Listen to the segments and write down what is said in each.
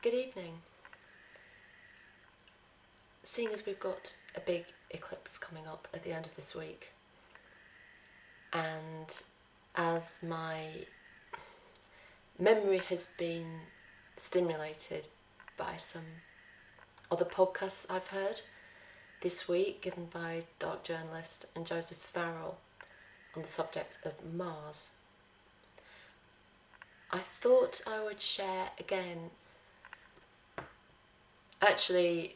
Good evening. Seeing as we've got a big eclipse coming up at the end of this week, and as my memory has been stimulated by some other podcasts I've heard this week, given by dark journalist and Joseph Farrell on the subject of Mars, I thought I would share again actually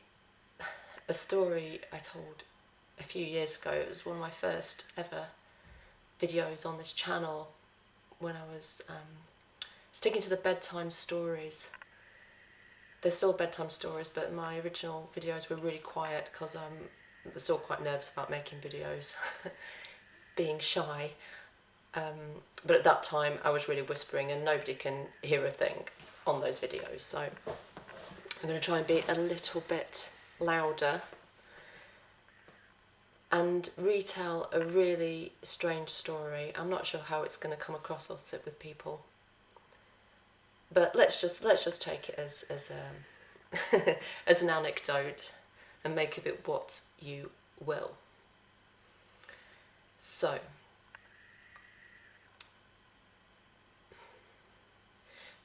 a story I told a few years ago. It was one of my first ever videos on this channel when I was sticking to the bedtime stories. They're still bedtime stories, but my original videos were really quiet because I was still quite nervous about making videos, being shy. But at that time I was really whispering and nobody can hear a thing on those videos, so I'm going to try and be a little bit louder and retell a really strange story. I'm not sure how it's going to come across or sit with people, but let's just take it as as an anecdote and make of it what you will. So,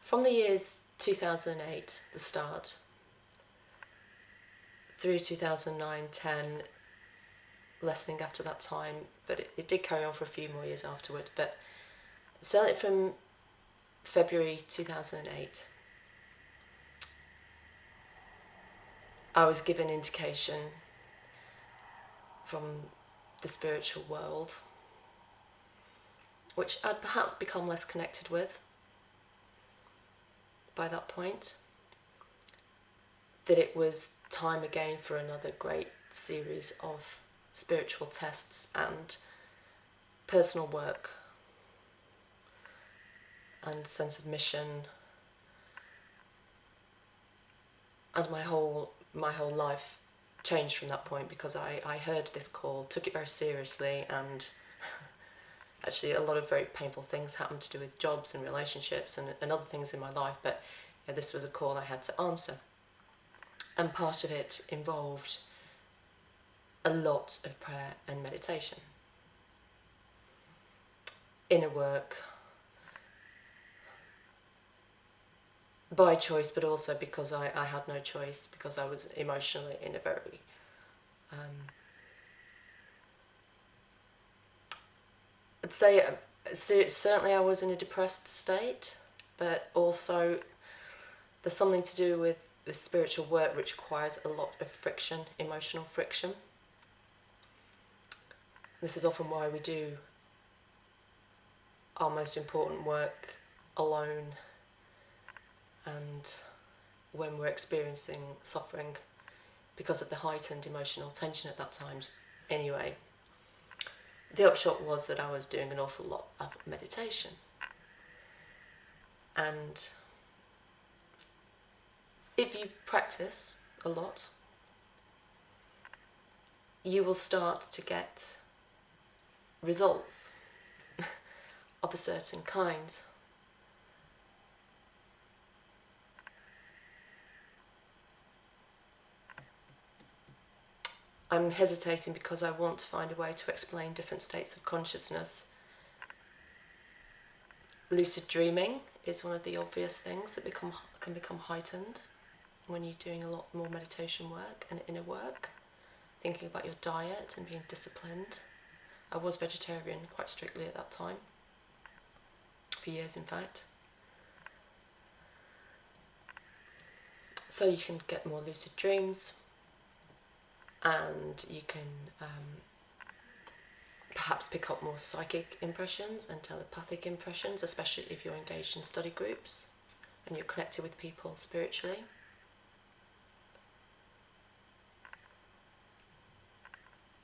from the years 2008, the start, through 2009-10, lessening after that time, but it did carry on for a few more years afterward. But certainly from February 2008, I was given indication from the spiritual world, which I'd perhaps become less connected with by that point, that it was time again for another great series of spiritual tests and personal work and sense of mission, and my whole life changed from that point, because I heard this call, took it very seriously, and actually a lot of very painful things happened to do with jobs and relationships and other things in my life, but this was a call I had to answer. And part of it involved a lot of prayer and meditation. Inner work, by choice, but also because I had no choice, because I was emotionally in a very I'd say certainly I was in a depressed state, but also there's something to do with spiritual work which requires a lot of friction, emotional friction. This is often why we do our most important work alone, and when we're experiencing suffering because of the heightened emotional tension at that time. Anyway, the upshot was that I was doing an awful lot of meditation, and if you practice a lot, you will start to get results of a certain kind. I'm hesitating because I want to find a way to explain different states of consciousness. Lucid dreaming is one of the obvious things that can become heightened when you're doing a lot more meditation work and inner work, thinking about your diet and being disciplined. I was vegetarian quite strictly at that time, for years in fact. So you can get more lucid dreams, and you can perhaps pick up more psychic impressions and telepathic impressions, especially if you're engaged in study groups and you're connected with people spiritually.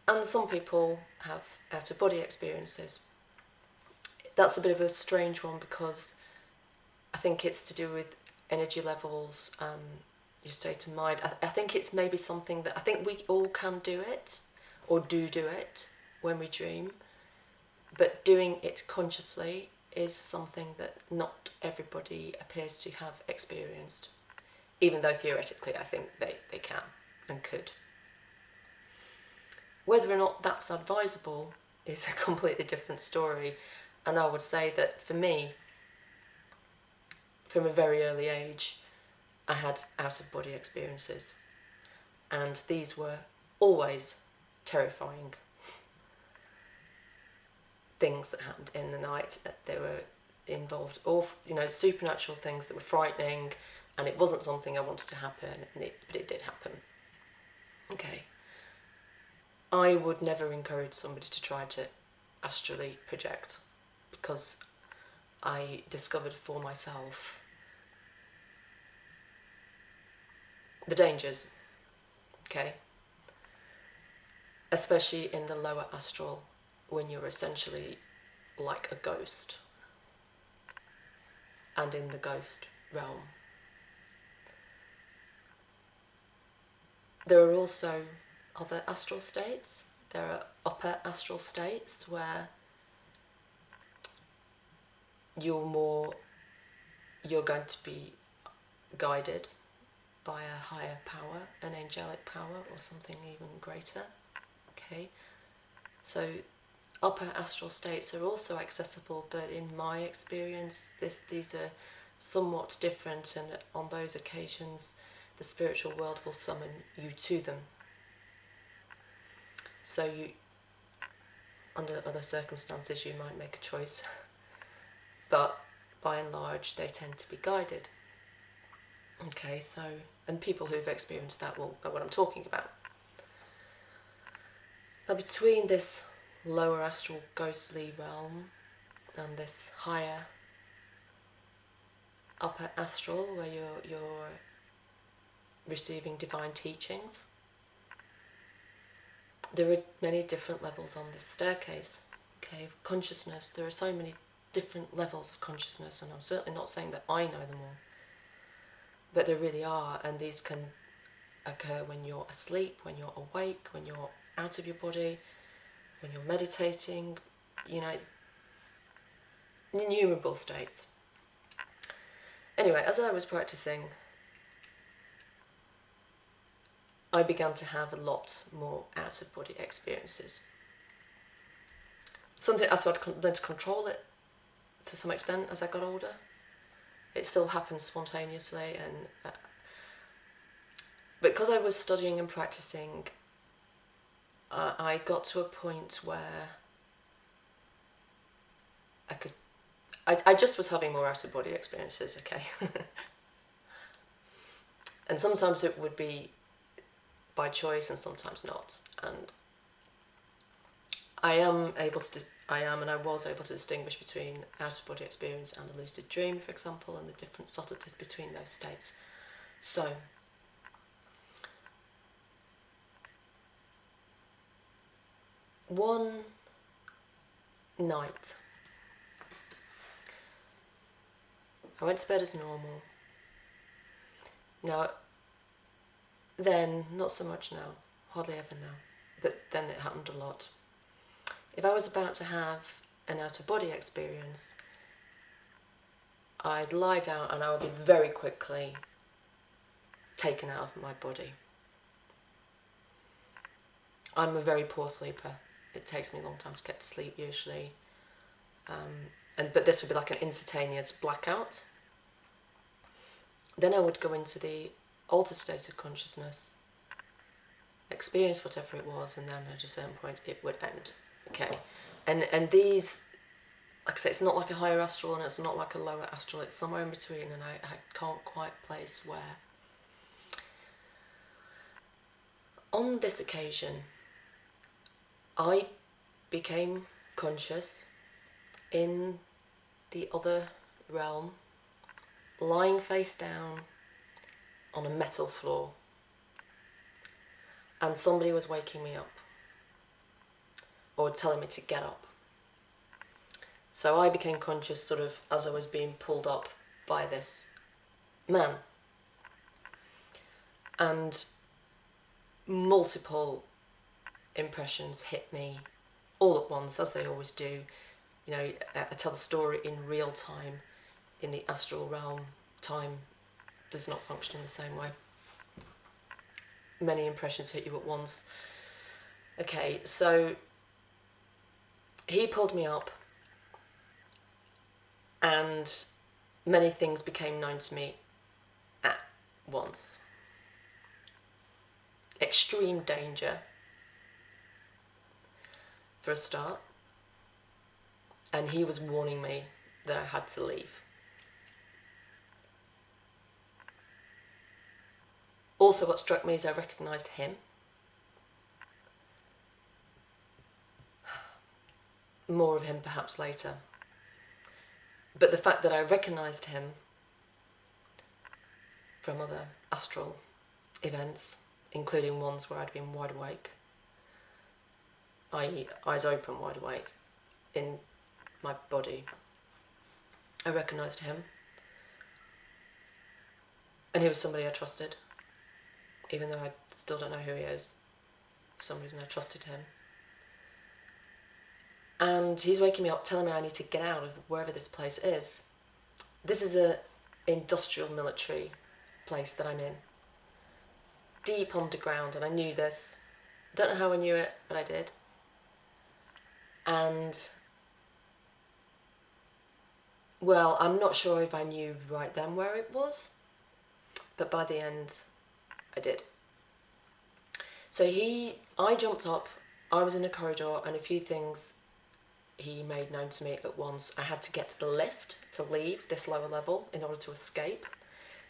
And some people have out-of-body experiences. That's a bit of a strange one, because I think it's to do with energy levels, your state of mind. I think it's maybe something that I think we all can do it, or do it when we dream, but doing it consciously is something that not everybody appears to have experienced. even though theoretically I think they can and could. Whether or not that's advisable is a completely different story, and I would say that for me, from a very early age, I had out-of-body experiences, and these were always terrifying things that happened in the night. They were involved all, supernatural things that were frightening, and it wasn't something I wanted to happen, but it did happen. Okay. I would never encourage somebody to try to astrally project, because I discovered for myself the dangers, okay? Especially in the lower astral, when you're essentially like a ghost, and in the ghost realm. There are also other astral states. There are upper astral states where you're going to be guided by a higher power, an angelic power, or something even greater. Okay, so upper astral states are also accessible, but in my experience, these are somewhat different, and on those occasions, the spiritual world will summon you to them. So under other circumstances, you might make a choice, but by and large, they tend to be guided. Okay, so, and people who've experienced that will know what I'm talking about. Now, between this lower astral ghostly realm and this higher upper astral, where you're receiving divine teachings, there are many different levels on this staircase, okay, of consciousness. There are so many different levels of consciousness, and I'm certainly not saying that I know them all, but there really are, and these can occur when you're asleep, when you're awake, when you're out of your body, when you're meditating, innumerable states. Anyway, as I was practicing, I began to have a lot more out-of-body experiences. Something I started to learn to control it to some extent as I got older. It still happens spontaneously, and because I was studying and practicing, I got to a point where I just was having more out-of-body experiences, okay? And sometimes it would be by choice and sometimes not. And I was able to distinguish between out-of-body experience and a lucid dream, for example, and the different subtleties between those states. So, one night, I went to bed as normal. Now, then, not so much now, hardly ever now, but then it happened a lot. If I was about to have an out-of-body experience, I'd lie down and I would be very quickly taken out of my body. I'm a very poor sleeper. It takes me a long time to get to sleep usually. But this would be like an instantaneous blackout. Then I would go into the altered state of consciousness, experience whatever it was, and then at a certain point it would end. Okay, and these, like I say, it's not like a higher astral and it's not like a lower astral, it's somewhere in between, and I can't quite place where. On this occasion, I became conscious in the other realm, lying face down on a metal floor, and somebody was waking me up or telling me to get up. So I became conscious sort of as I was being pulled up by this man, and multiple impressions hit me all at once, as they always do. I tell the story in real time, in the astral realm time does not function in the same way. Many impressions hit you at once. Okay, so he pulled me up and many things became known to me at once. Extreme danger, for a start, and he was warning me that I had to leave. Also, what struck me is I recognised him. More of him perhaps later. But the fact that I recognised him from other astral events, including ones where I'd been wide awake, i.e. eyes open, wide awake, in my body, I recognised him. And he was somebody I trusted, even though I still don't know who he is. For some reason I trusted him. And he's waking me up, telling me I need to get out of wherever this place is. This is a industrial military place that I'm in. Deep underground, and I knew this. Don't know how I knew it, but I did. And, well, I'm not sure if I knew right then where it was, but by the end, I did. So I jumped up, I was in a corridor, and a few things he made known to me at once. I had to get to the lift to leave this lower level in order to escape.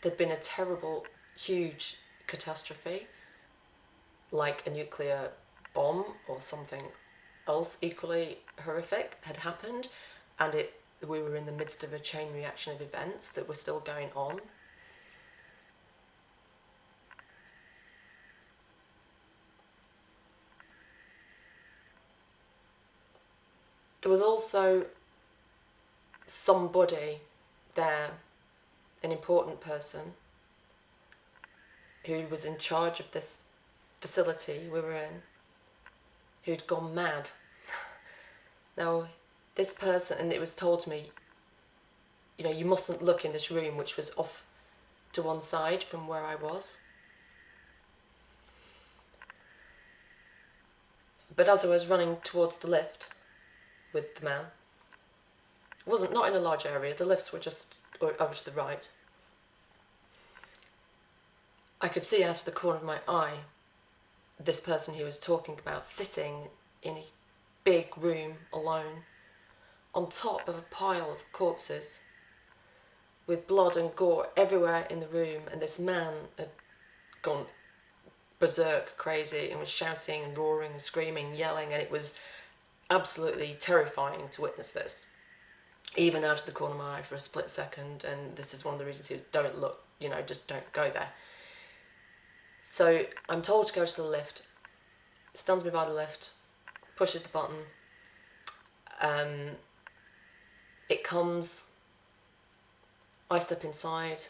There'd been a terrible, huge catastrophe, like a nuclear bomb or something else equally horrific had happened, and we were in the midst of a chain reaction of events that were still going on. There was also somebody there, an important person, who was in charge of this facility we were in, who'd gone mad. Now, this person, and it was told to me, you know, you mustn't look in this room, which was off to one side from where I was. But as I was running towards the lift with the man, it wasn't not in a large area, the lifts were just over to the right, I could see out of the corner of my eye this person he was talking about sitting in a big room alone on top of a pile of corpses with blood and gore everywhere in the room, and this man had gone berserk crazy and was shouting and roaring and screaming, yelling, and it was absolutely terrifying to witness this, even out of the corner of my eye for a split second. And this is one of the reasons he was, don't look, you know, just don't go there. So I'm told to go to the lift, stands me by the lift, pushes the button, it comes, I step inside,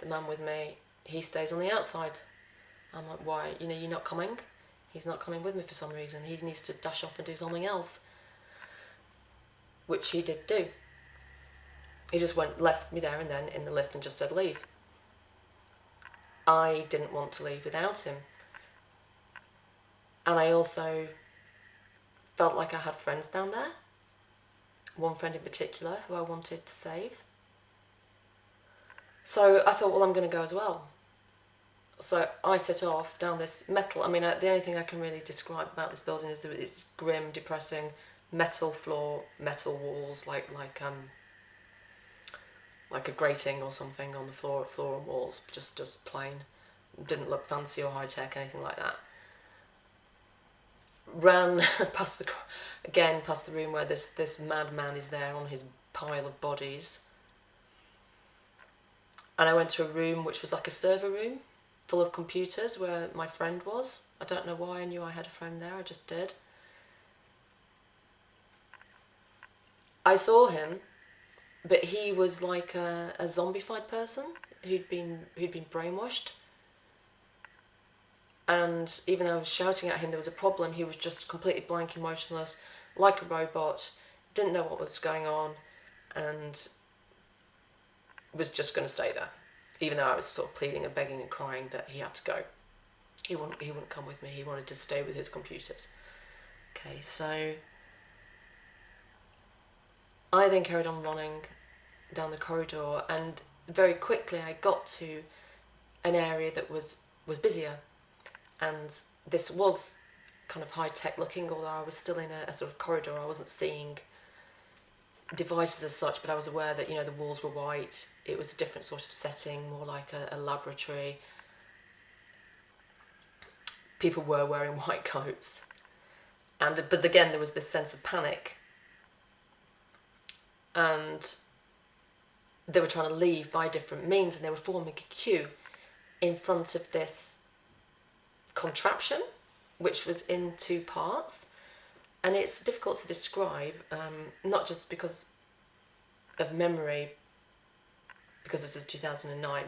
the man with me, he stays on the outside. I'm like, why? You know, you're not coming? He's not coming with me for some reason. He needs to dash off and do something else. Which he did do. He just left me there and then in the lift and just said, leave. I didn't want to leave without him. And I also felt like I had friends down there. One friend in particular who I wanted to save. So I thought, well, I'm going to go as well. So I set off down this metal, the only thing I can really describe about this building is that it's grim, depressing, metal floor, metal walls, like a grating or something on the floor and walls, just plain. Didn't look fancy or high-tech, anything like that. Ran past the room where this madman is there on his pile of bodies. And I went to a room which was like a server room, full of computers, where my friend was. I don't know why I knew I had a friend there, I just did. I saw him, but he was like a zombified person who'd been brainwashed. And even though I was shouting at him, there was a problem. He was just completely blank and motionless, like a robot, didn't know what was going on, and was just going to stay there. even though I was sort of pleading and begging and crying that he had to go. He wouldn't come with me. He wanted to stay with his computers. Okay, so I then carried on running down the corridor, and very quickly I got to an area that was busier, and this was kind of high-tech looking, although I was still in a sort of corridor. I wasn't seeing devices as such, but I was aware that, you know, the walls were white. It was a different sort of setting, more like a laboratory. People were wearing white coats, but again there was this sense of panic, and they were trying to leave by different means, and they were forming a queue in front of this contraption, which was in two parts. And it's difficult to describe, not just because of memory, because this is 2009.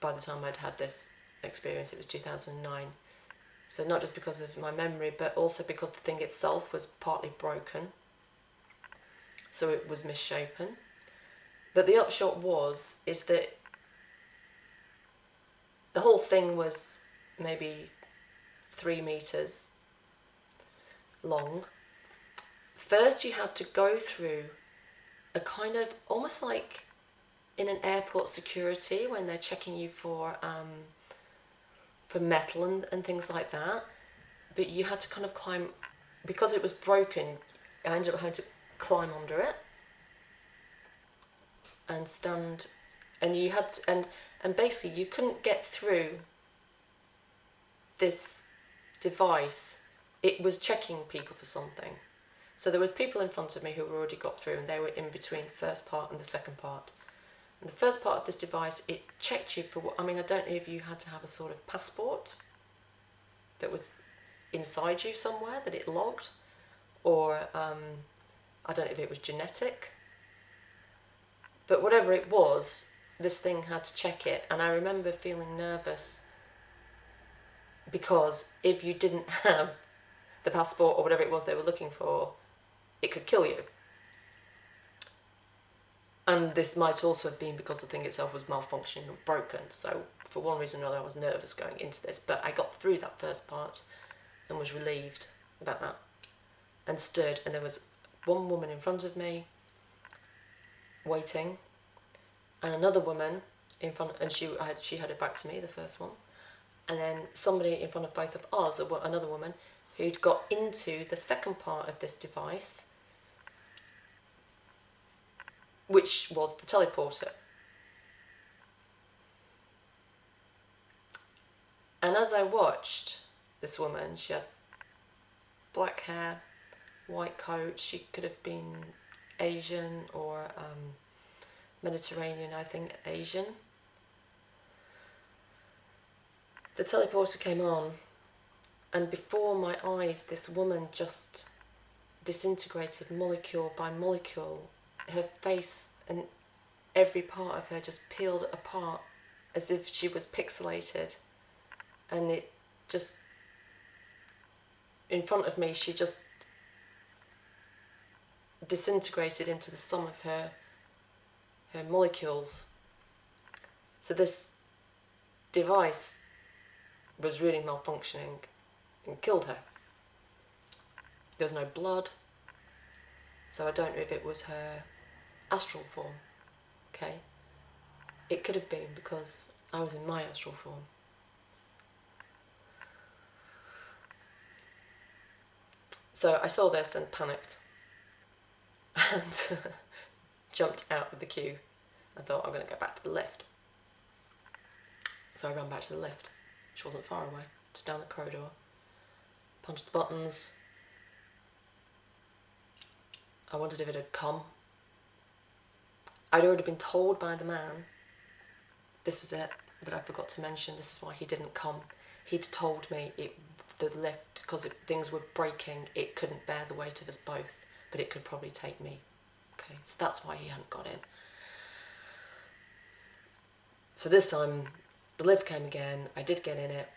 By the time I'd had this experience, it was 2009. So not just because of my memory, but also because the thing itself was partly broken. So it was misshapen. But the upshot is that the whole thing was maybe 3 meters long. First you had to go through a kind of, almost like in an airport security when they're checking you for metal and things like that. But you had to kind of climb, because it was broken, I ended up having to climb under it and stand, and you had to, and basically you couldn't get through this device. It was checking people for something. So there was people in front of me who already got through, and they were in between the first part and the second part. And the first part of this device, it checked you for what, I mean, I don't know if you had to have a sort of passport that was inside you somewhere that it logged, or I don't know if it was genetic, but whatever it was, this thing had to check it. And I remember feeling nervous because if you didn't have the passport or whatever it was they were looking for, it could kill you. And this might also have been because the thing itself was malfunctioning and broken. So for one reason or another, I was nervous going into this, but I got through that first part and was relieved about that, and stood, and there was one woman in front of me waiting, and another woman in front, and she had her back to me, the first one, and then somebody in front of both of us, another woman who'd got into the second part of this device, which was the teleporter. And as I watched this woman, she had black hair, white coat, she could have been Asian or Mediterranean, I think Asian. The teleporter came on, and before my eyes this woman just disintegrated molecule by molecule. Her face and every part of her just peeled apart as if she was pixelated, and it just, in front of me, she just disintegrated into the sum of her molecules. So this device was really malfunctioning and killed her. There was no blood, so I don't know if it was her astral form, okay? It could have been, because I was in my astral form. So I saw this and panicked and jumped out of the queue. I thought, I'm going to go back to the lift. So I ran back to the lift, which wasn't far away, just down the corridor, punched the buttons. I wondered if it had come. I'd already been told by the man, this was it that I forgot to mention, this is why he didn't come. He'd told me the lift, because things were breaking, it couldn't bear the weight of us both, but it could probably take me. Okay, so that's why he hadn't got in. So this time, the lift came again, I did get in it,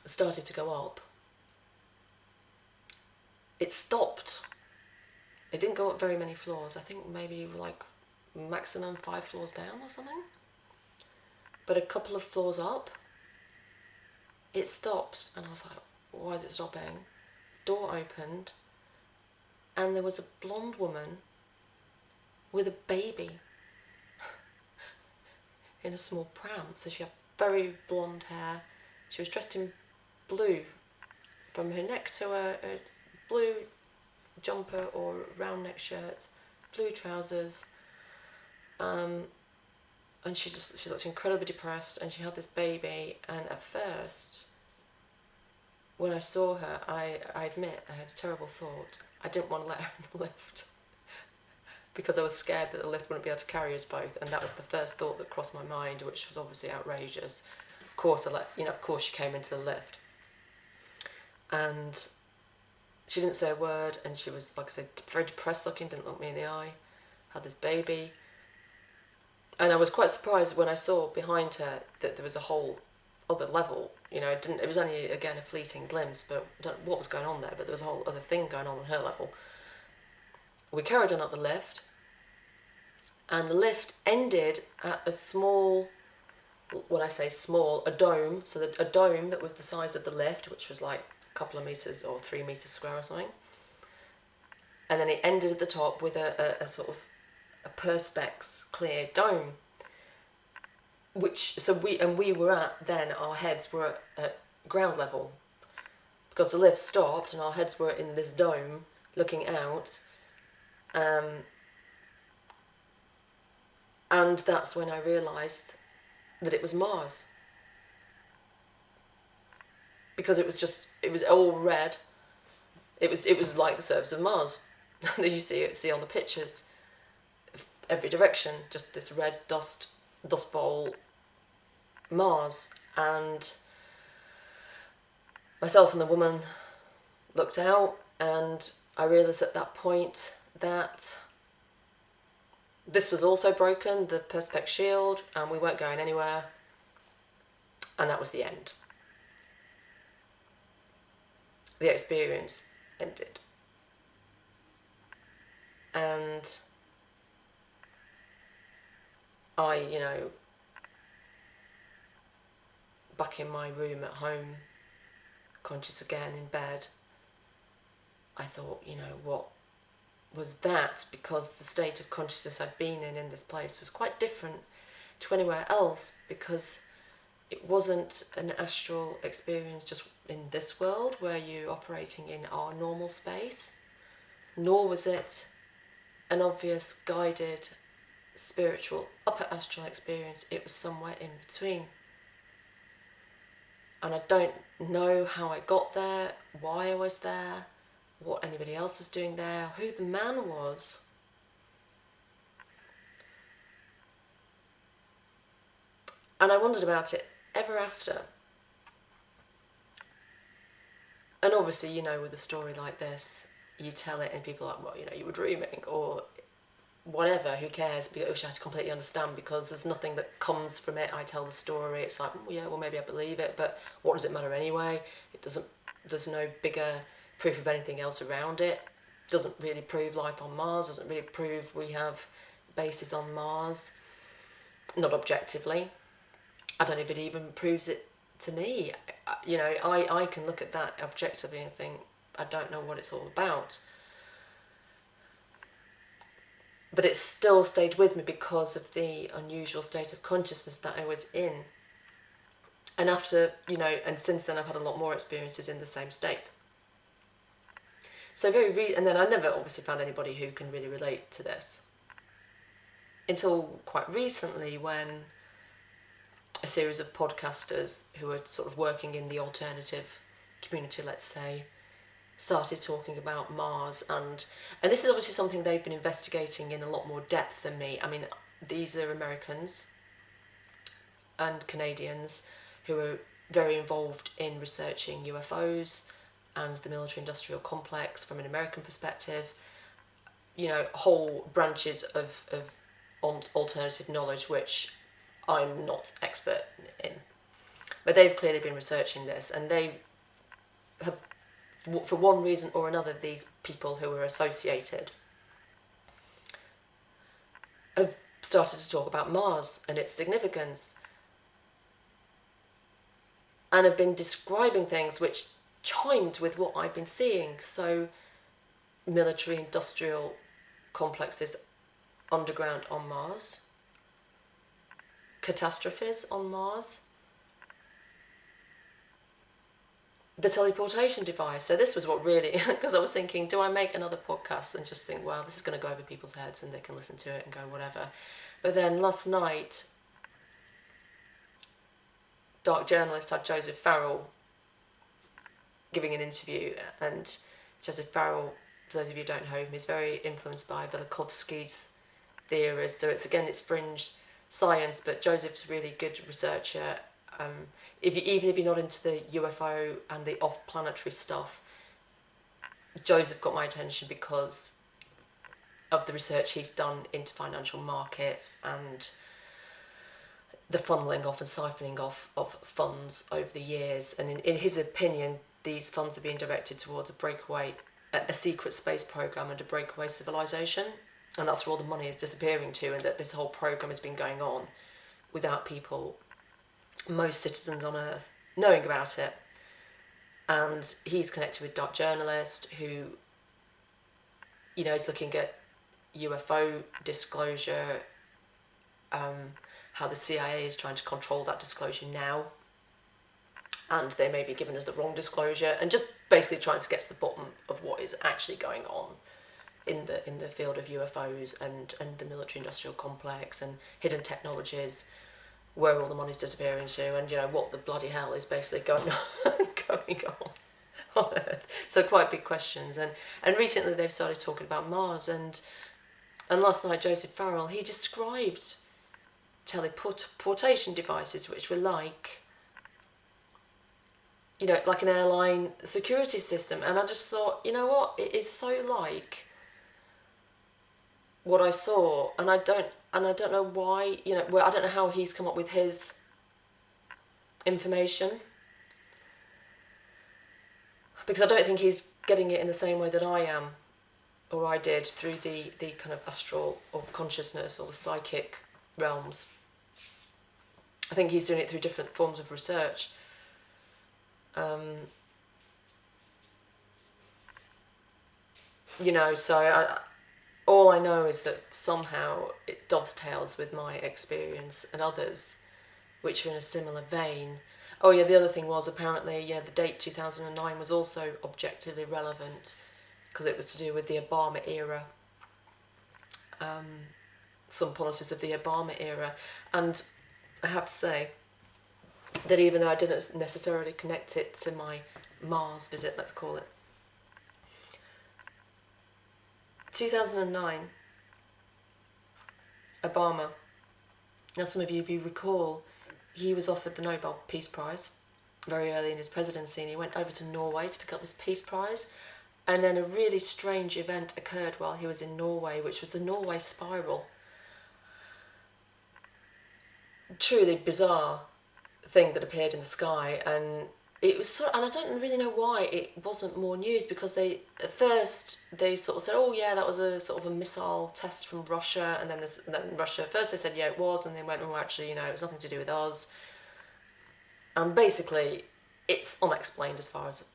started to go up. It stopped. It didn't go up very many floors, I think maybe like maximum 5 floors down or something. but a couple of floors up, it stopped, and I was like, why is it stopping? Door opened, and there was a blonde woman with a baby in a small pram. So she had very blonde hair. She was dressed in blue from her neck to her blue jumper or round neck shirt, blue trousers, and she looked incredibly depressed, and she had this baby. And at first, when I saw her, I admit I had a terrible thought. I didn't want to let her in the lift because I was scared that the lift wouldn't be able to carry us both, and that was the first thought that crossed my mind, which was obviously outrageous. Of course, of course she came into the lift, and she didn't say a word, and she was, like I said, very depressed looking, didn't look me in the eye, had this baby. And I was quite surprised when I saw behind her that there was a whole other level. It was only, again, a fleeting glimpse, but I don't know what was going on there, but there was a whole other thing going on her level. We carried on up the lift, and the lift ended at a small, when I say small, a dome, so a dome that was the size of the lift, which was like a couple of metres or 3 metres square or something. And then it ended at the top with a sort of a perspex clear dome, we were our heads were at ground level, because the lift stopped and our heads were in this dome looking out, and that's when I realised that it was Mars, because it was all red. It was like the surface of Mars that you see on the pictures, every direction, just this red dust bowl, Mars. And myself and the woman looked out, and I realised at that point that this was also broken, the perspex shield, and we weren't going anywhere, and that was the end. The experience ended. And I, back in my room at home, conscious again in bed, I thought, what was that? Because the state of consciousness I'd been in this place was quite different to anywhere else, because it wasn't an astral experience just in this world where you're operating in our normal space, nor was it an obvious guided spiritual upper astral experience. It was somewhere in between. And I don't know how I got there, why I was there, what anybody else was doing there, who the man was. And I wondered about it ever after. And obviously, with a story like this, you tell it and people are like, well, you were dreaming, or whatever, who cares? I wish I had to completely understand, because there's nothing that comes from it. I tell the story, it's like, well, maybe I believe it, but what does it matter anyway? There's no bigger proof of anything else around it. Doesn't really prove life on Mars, doesn't really prove we have bases on Mars, not objectively. I don't know if it even proves it to me. I can look at that objectively and think, I don't know what it's all about. But it still stayed with me because of the unusual state of consciousness that I was in. And after, and since then I've had a lot more experiences in the same state. So and then I never obviously found anybody who can really relate to this. Until quite recently, when a series of podcasters who are sort of working in the alternative community, let's say, started talking about Mars, and this is obviously something they've been investigating in a lot more depth than me. I mean, these are Americans and Canadians who are very involved in researching UFOs and the military-industrial complex from an American perspective, whole branches of alternative knowledge which I'm not expert in. But they've clearly been researching this, and they have, for one reason or another, these people who are associated have started to talk about Mars and its significance. and have been describing things which chimed with what I've been seeing. So military industrial complexes underground on Mars, catastrophes on Mars, the teleportation device. So this was what really, because I was thinking, do I make another podcast and just think, well, this is going to go over people's heads and they can listen to it and go whatever. But then last night, dark journalist had Joseph Farrell giving an interview, and Joseph Farrell, for those of you who don't know him, is very influenced by Velikovsky's theories. So it's fringe science, but Joseph's a really good researcher. Even if you're not into the UFO and the off-planetary stuff, Joseph got my attention because of the research he's done into financial markets and the funneling off and siphoning off of funds over the years. And in his opinion, these funds are being directed towards a secret space program and a breakaway civilization. And that's where all the money is disappearing to, and that this whole program has been going on without most citizens on Earth, knowing about it. And he's connected with Dark Journalist, who, is looking at UFO disclosure, how the CIA is trying to control that disclosure now, and they may be giving us the wrong disclosure, and just basically trying to get to the bottom of what is actually going on in the field of UFOs and the military-industrial complex and hidden technologies, where all the money's disappearing to, and what the bloody hell is basically going on Earth. So quite big questions, and recently they've started talking about Mars, and last night Joseph Farrell, he described teleportation devices which were like an airline security system, and I just thought, what, it is so like what I saw, and I don't know why, I don't know how he's come up with his information, because I don't think he's getting it in the same way that I am, or I did, through the kind of astral or consciousness or the psychic realms. I think he's doing it through different forms of research. So all I know is that somehow it dovetails with my experience and others, which are in a similar vein. Oh yeah, the other thing was, apparently, the date 2009 was also objectively relevant because it was to do with the Obama era, some policies of the Obama era. And I have to say that even though I didn't necessarily connect it to my Mars visit, let's call it, 2009, Obama, now some of you, if you recall, he was offered the Nobel Peace Prize very early in his presidency, and he went over to Norway to pick up this Peace Prize, and then a really strange event occurred while he was in Norway, which was the Norway spiral. Truly bizarre thing that appeared in the sky, and it was and I don't really know why it wasn't more news, because at first they sort of said, oh yeah, that was a sort of a missile test from Russia, and then Russia, first they said yeah it was, and then went, oh actually it was nothing to do with us, and basically it's unexplained as far as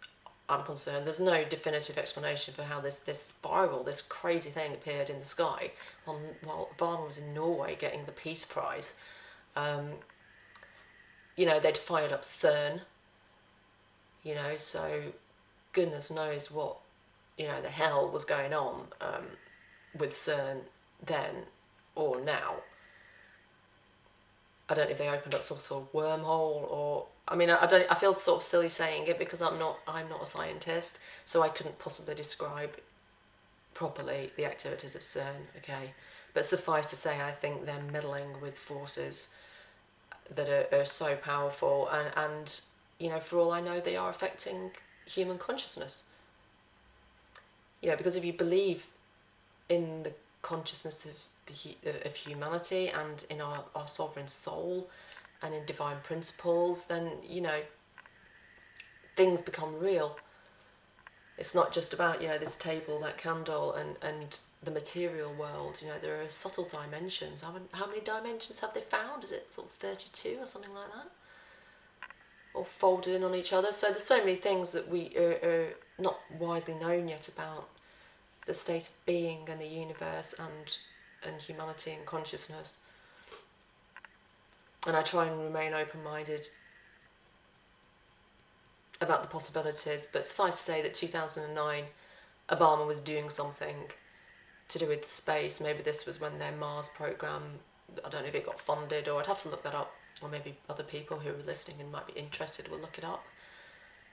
I'm concerned. There's no definitive explanation for how this spiral, this crazy thing, appeared in the sky while Obama was in Norway getting the Peace Prize. They'd fired up CERN, so goodness knows what, the hell was going on with CERN then or now. I don't know if they opened up some sort of wormhole, or I feel sort of silly saying it because I'm not a scientist, so I couldn't possibly describe properly the activities of CERN, okay? But suffice to say, I think they're meddling with forces that are so powerful, and for all I know, they are affecting human consciousness. Because if you believe in the consciousness of humanity and in our sovereign soul and in divine principles, then things become real. It's not just about this table, that candle, and the material world. There are subtle dimensions. How many dimensions have they found? Is it sort of 32 or something like that? or folded in on each other. So there's so many things that we are not widely known yet about the state of being and the universe and humanity and consciousness. And I try and remain open-minded about the possibilities, but suffice to say that 2009, Obama was doing something to do with space. Maybe this was when their Mars program, I don't know if it got funded, or I'd have to look that up, or maybe other people who are listening and might be interested will look it up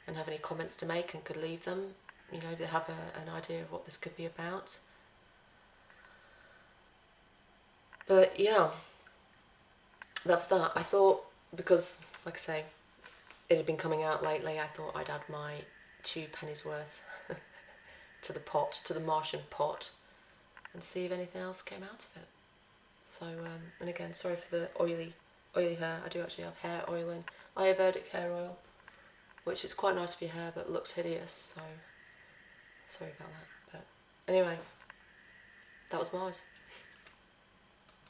and have any comments to make and could leave them, you know, if they have an idea of what this could be about. But yeah, that's that. I thought, because, like I say, it had been coming out lately, I thought I'd add my 2 pennies worth to the pot, to the Martian pot, and see if anything else came out of it. So, and again, sorry for the oily hair. I do actually have hair oiling. Ayurvedic hair oil, which is quite nice for your hair, but looks hideous, so sorry about that. But anyway, that was Mars.